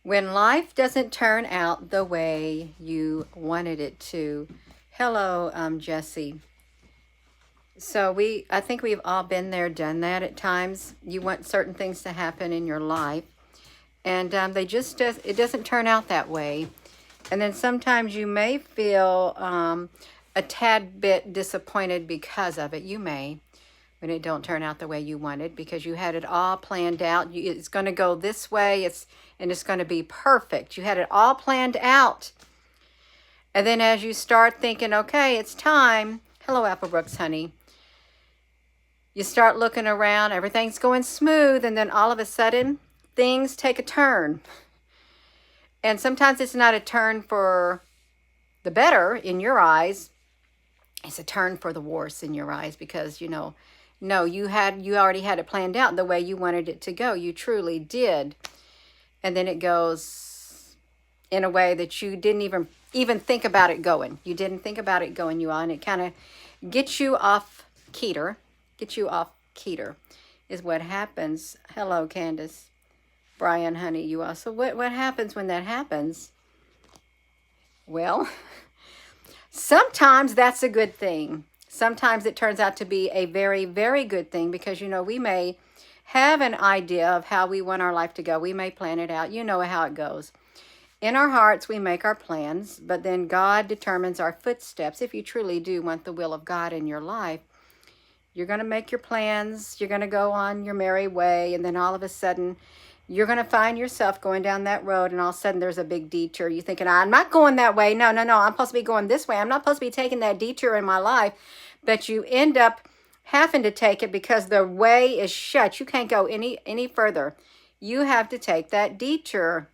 When life doesn't turn out the way you wanted it to. Hello, Jesse. So I think we've all been there, done that at times. You want certain things to happen in your life, and it doesn't turn out that way. And then sometimes you may feel a tad bit disappointed because of it. You may, when it don't turn out the way you wanted, because you had it all planned out. It's going to go this way. It's going to be perfect. You had it all planned out. And then as you start thinking, okay, it's time. Hello, Applebrooks, honey. You start looking around, everything's going smooth, and then all of a sudden, things take a turn. And sometimes it's not a turn for the better in your eyes. It's a turn for the worse in your eyes because, no, you already had it planned out the way you wanted it to go. You truly did. And then it goes in a way that you didn't even think about it going. You didn't think about it going, you all, and it kind of gets you off keter. Is what happens. Hello, Candace. Brian, honey, you all. So what happens when that happens? Well, sometimes that's a good thing. Sometimes it turns out to be a very, very good thing because, we may have an idea of how we want our life to go. We may plan it out. You know how it goes. In our hearts, we make our plans, but then God determines our footsteps. If you truly do want the will of God in your life, you're going to make your plans. You're going to go on your merry way, and then all of a sudden, you're going to find yourself going down that road, and all of a sudden there's a big detour. You're thinking, I'm not going that way. No. I'm supposed to be going this way. I'm not supposed to be taking that detour in my life. But you end up having to take it because the way is shut. You can't go any further. You have to take that detour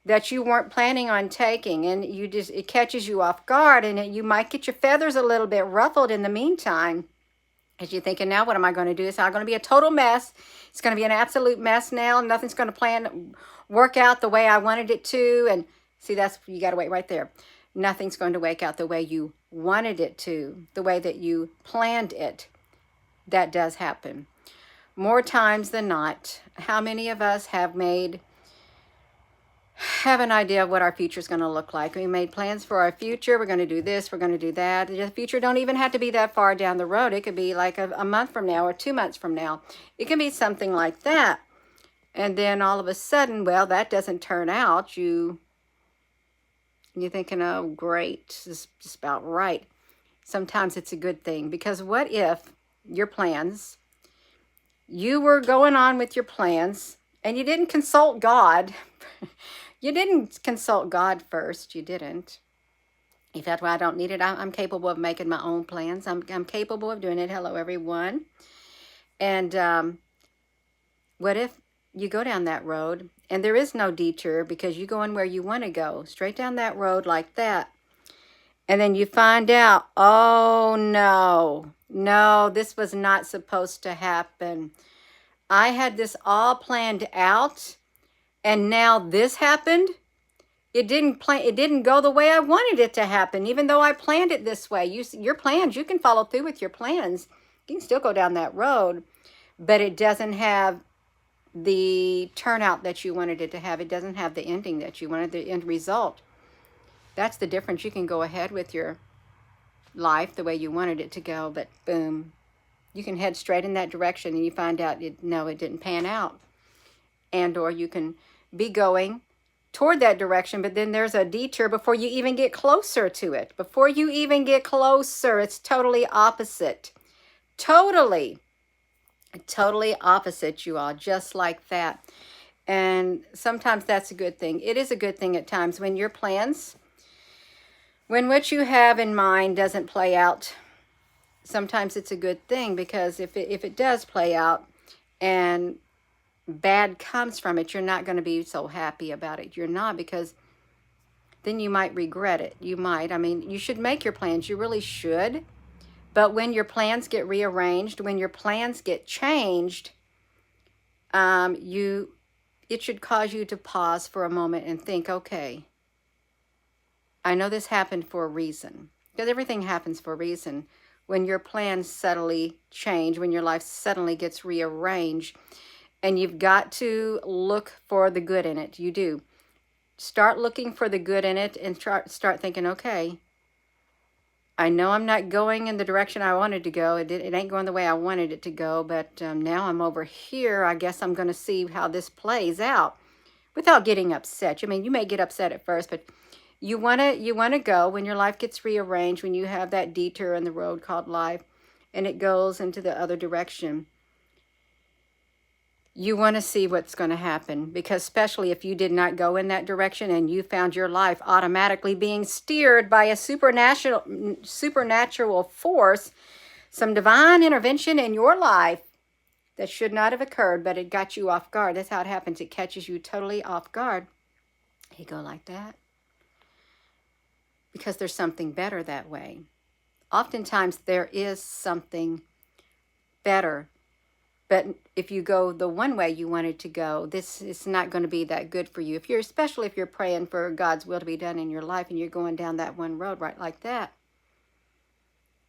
that you weren't planning on taking, and it catches you off guard, and you might get your feathers a little bit ruffled in the meantime. As you're thinking, now what am I going to do? It's not going to be a total mess. It's going to be an absolute mess now. Nothing's going to work out the way I wanted it to. And see, you got to wait right there. Nothing's going to work out the way you wanted it to, the way that you planned it. That does happen. More times than not, how many of us have an idea of what our future is going to look like? We made plans for our future. We're going to do this. We're going to do that. The future don't even have to be that far down the road. It could be like a month from now or 2 months from now. It can be something like that. And then all of a sudden, well, that doesn't turn out. You're thinking, oh, great. This is just about right. Sometimes it's a good thing, because what if your plans, you were going on with your plans and you didn't consult God? You didn't consult God first. You didn't. You thought, well, I don't need it. I'm capable of making my own plans. I'm capable of doing it. Hello, everyone. And what if you go down that road and there is no detour because you're going where you want to go, straight down that road like that. And then you find out, oh, no, this was not supposed to happen. I had this all planned out. And now this happened. It didn't go the way I wanted it to happen, even though I planned it this way. Your plans, you can follow through with your plans. You can still go down that road, but it doesn't have the turnout that you wanted it to have. It doesn't have the ending that you wanted, the end result. That's the difference. You can go ahead with your life the way you wanted it to go, but boom, you can head straight in that direction and you find out, it didn't pan out. And or you can be going toward that direction, but then there's a detour before you even get closer to it. Before you even get closer, it's totally opposite. Totally opposite, you all, just like that. And sometimes that's a good thing. It is a good thing at times when your plans, when what you have in mind doesn't play out. Sometimes it's a good thing, because if it does play out and bad comes from it, you're not going to be so happy about it. You're not, because then you might regret it. You might. I mean, you should make your plans. You really should. But when your plans get rearranged, when your plans get changed, it should cause you to pause for a moment and think, okay, I know this happened for a reason. Because everything happens for a reason. When your plans suddenly change, when your life suddenly gets rearranged, And you've got to look for the good in it. You do. Start looking for the good in it and start thinking, okay, I know I'm not going in the direction I wanted to go. It ain't going the way I wanted it to go, but now I'm over here. I guess I'm going to see how this plays out without getting upset. I mean, you may get upset at first, but you want to go when your life gets rearranged, when you have that detour in the road called life and it goes into the other direction. You want to see what's going to happen, because especially if you did not go in that direction and you found your life automatically being steered by a supernatural force, some divine intervention in your life that should not have occurred, but it got you off guard. That's how it happens. It catches you totally off guard. You go like that because there's something better that way. Oftentimes there is something better. But if you go the one way you wanted to go, this is not going to be that good for you. Especially if you're praying for God's will to be done in your life and you're going down that one road right like that.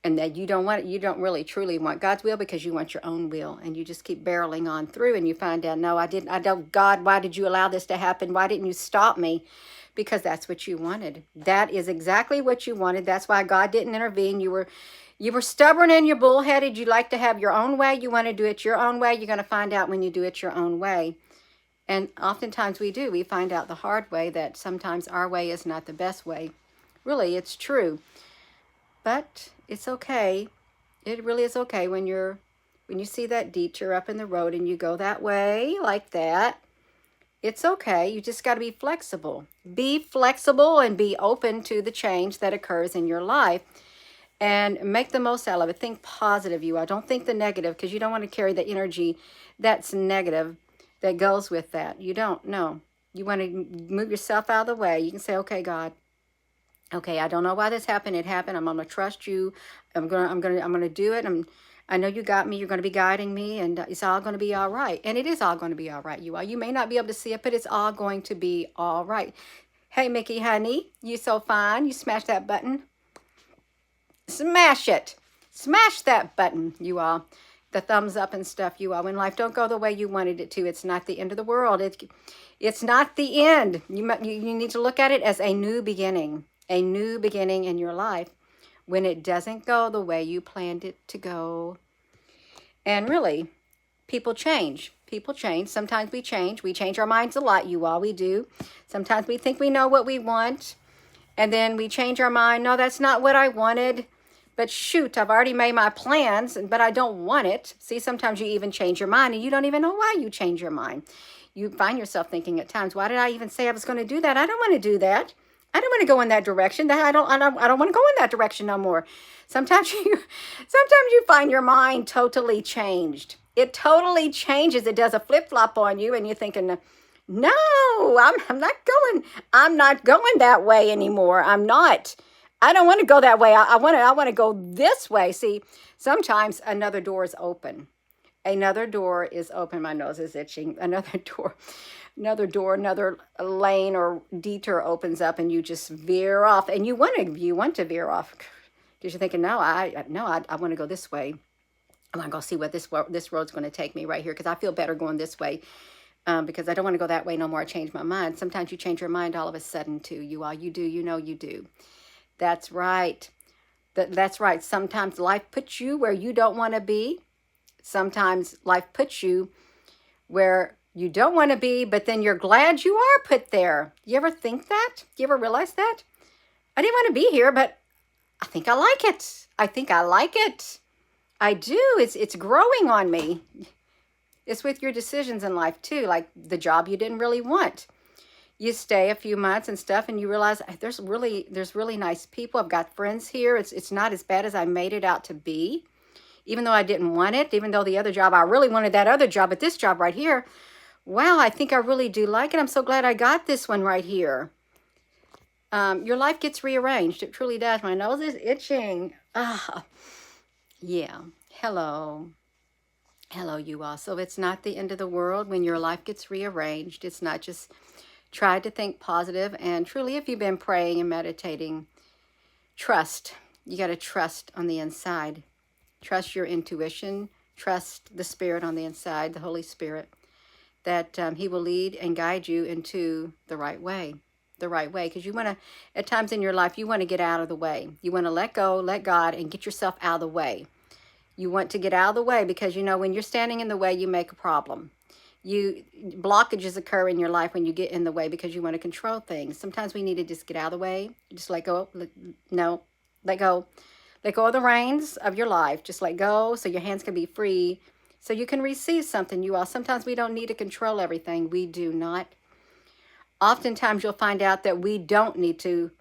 And that you don't really truly want God's will because you want your own will. And you just keep barreling on through and you find out, no, I don't, God, why did you allow this to happen? Why didn't you stop me? Because that's what you wanted. That is exactly what you wanted. That's why God didn't intervene. You were stubborn and you're bullheaded. You like to have your own way. You want to do it your own way. You're going to find out when you do it your own way. And oftentimes we do. We find out the hard way that sometimes our way is not the best way. Really, it's true. But it's okay. It really is okay when you see that detour up in the road and you go that way like that. It's okay. You just got to be flexible. Be flexible and be open to the change that occurs in your life. And make the most out of it. Think positive, you are. Don't think the negative, because you don't want to carry the energy that's negative that goes with that. You don't. No. You want to move yourself out of the way. You can say, okay, God. Okay, I don't know why this happened. It happened. I'm going to trust you. I'm going to do it. I know you got me. You're going to be guiding me, and it's all going to be all right. And it is all going to be all right, you are. You may not be able to see it, but it's all going to be all right. Hey, Mickey, honey, you so fine. You smash that button. Smash it. Smash that button, you all. The thumbs up and stuff, you all. When life don't go the way you wanted it to, it's not the end of the world. It's not the end. You need to look at it as a new beginning. A new beginning in your life when it doesn't go the way you planned it to go. And really, people change. People change. Sometimes we change. We change our minds a lot, you all. We do. Sometimes we think we know what we want. And then we change our mind. No, that's not what I wanted. But shoot, I've already made my plans, but I don't want it. See, sometimes you even change your mind and you don't even know why you change your mind. You find yourself thinking at times, why did I even say I was going to do that? I don't want to do that. I don't want to go in that direction. I don't want to go in that direction no more. Sometimes you find your mind totally changed. It totally changes. It does a flip-flop on you and you're thinking, no, I'm not going that way anymore. I'm not. I don't want to go that way. I want to go this way. See, sometimes another door is open. Another door is open. My nose is itching. Another lane or detour opens up and you just veer off. And you want to veer off because you're thinking, no, I want to go this way. I want to go see what this road's going to take me right here because I feel better going this way. Because I don't want to go that way no more. I changed my mind. Sometimes you change your mind all of a sudden too. You do. You do. That's right. That's right. Sometimes life puts you where you don't want to be. Sometimes life puts you where you don't want to be, but then you're glad you are put there. You ever think that? You ever realize that? I didn't want to be here, but I think I like it. I do. It's growing on me. It's with your decisions in life too, like the job you didn't really want. You stay a few months and stuff and you realize there's really nice people. I've got friends here. It's not as bad as I made it out to be. Even though I didn't want it, even though the other job, I really wanted that other job, but this job right here, wow, I think I really do like it. I'm so glad I got this one right here. Your life gets rearranged. It truly does. My nose is itching. Yeah. Hello, you all. So it's not the end of the world when your life gets rearranged. It's not just try to think positive. And truly, if you've been praying and meditating, trust. You got to trust on the inside. Trust your intuition. Trust the Spirit on the inside, the Holy Spirit. that he will lead and guide you into the right way. The right way. Because you want to, at times in your life, you want to get out of the way. You want to let go, let God, and get yourself out of the way. You want to get out of the way because, you know, when you're standing in the way, you make a problem. Blockages occur in your life when you get in the way because you want to control things. Sometimes we need to just get out of the way. Just let go. Let go. Let go of the reins of your life. Just let go so your hands can be free, so you can receive something. Sometimes we don't need to control everything. We do not. Oftentimes you'll find out that we don't need to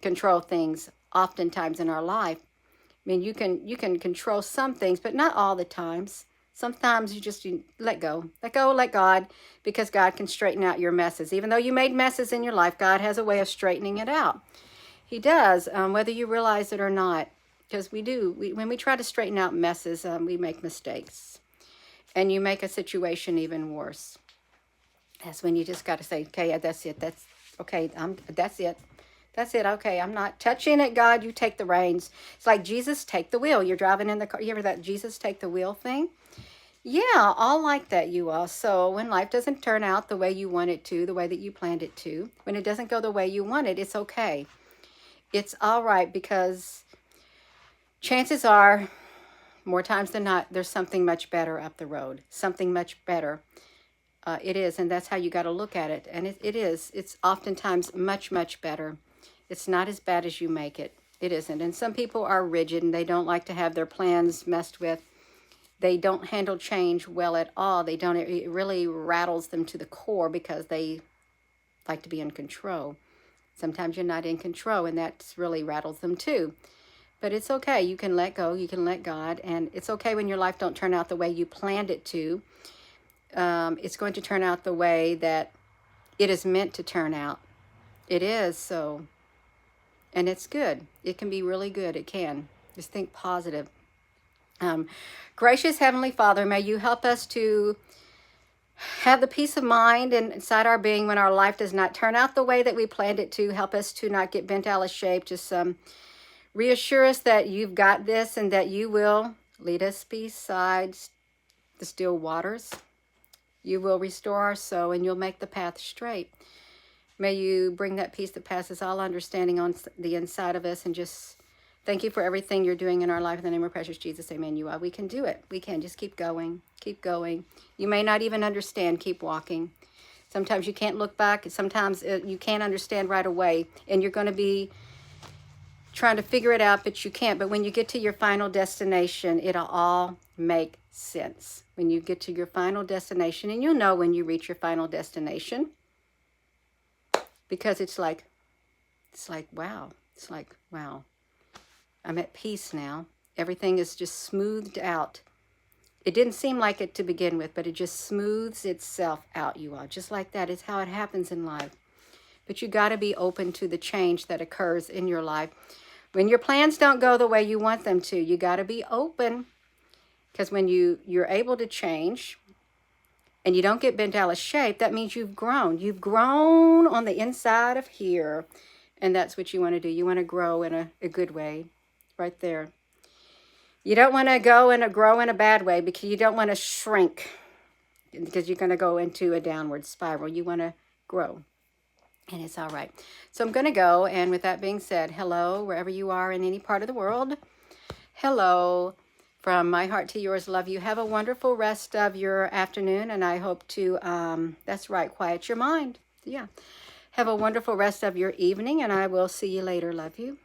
control things oftentimes in our life. I mean, you can control some things, but not all the times. Sometimes you let go. Let go, let God, because God can straighten out your messes. Even though you made messes in your life, God has a way of straightening it out. He does, whether you realize it or not. Because we do. When we try to straighten out messes, we make mistakes. And you make a situation even worse. That's when you just got to say, okay, that's it. That's okay. That's it. That's it. Okay, I'm not touching it, God. You take the reins. It's like Jesus, take the wheel. You're driving in the car. You ever that Jesus take the wheel thing? Yeah, all like that, you all. So when life doesn't turn out the way you want it to, the way that you planned it to, when it doesn't go the way you want it, it's okay. It's all right, because chances are, more times than not, there's something much better up the road. Something much better. It is, and that's how you got to look at it. And it is. It's oftentimes much, much better. It's not as bad as you make it. It isn't. And some people are rigid, and they don't like to have their plans messed with. They don't handle change well at all. They don't. It really rattles them to the core because they like to be in control. Sometimes you're not in control, and that really rattles them too. But it's okay. You can let go. You can let God. And it's okay when your life don't turn out the way you planned it to. It's going to turn out the way that it is meant to turn out. It is so. And it's good. It can be really good. It can. Just think positive. Gracious Heavenly Father, may you help us to have the peace of mind inside our being when our life does not turn out the way that we planned it to. Help us to not get bent out of shape. Just reassure us that you've got this and that you will lead us beside the still waters. You will restore our soul and you'll make the path straight. May you bring that peace that passes all understanding on the inside of us, and just thank you for everything you're doing in our life. In the name of precious Jesus, amen. You are. We can do it. We can. Just keep going. Keep going. You may not even understand. Keep walking. Sometimes you can't look back. Sometimes you can't understand right away, and you're going to be trying to figure it out, but you can't. But when you get to your final destination, it'll all make sense. When you get to your final destination, and you'll know when you reach your final destination, because it's like, wow. It's like, wow. I'm at peace now. Everything is just smoothed out. It didn't seem like it to begin with, but it just smooths itself out, you all. Just like that. It's how it happens in life. But you got to be open to the change that occurs in your life. When your plans don't go the way you want them to, you got to be open. Because when you're able to change and you don't get bent out of shape, that means you've grown. You've grown on the inside of here. And that's what you want to do. You want to grow in a good way. Right there. You don't want to go and grow in a bad way, because you don't want to shrink, because you're going to go into a downward spiral. You want to grow, and it's all right. So I'm going to go, and with that being said, hello, wherever you are in any part of the world. Hello, from my heart to yours, love you. Have a wonderful rest of your afternoon, and I hope to, that's right, quiet your mind. Yeah. Have a wonderful rest of your evening, and I will see you later. Love you.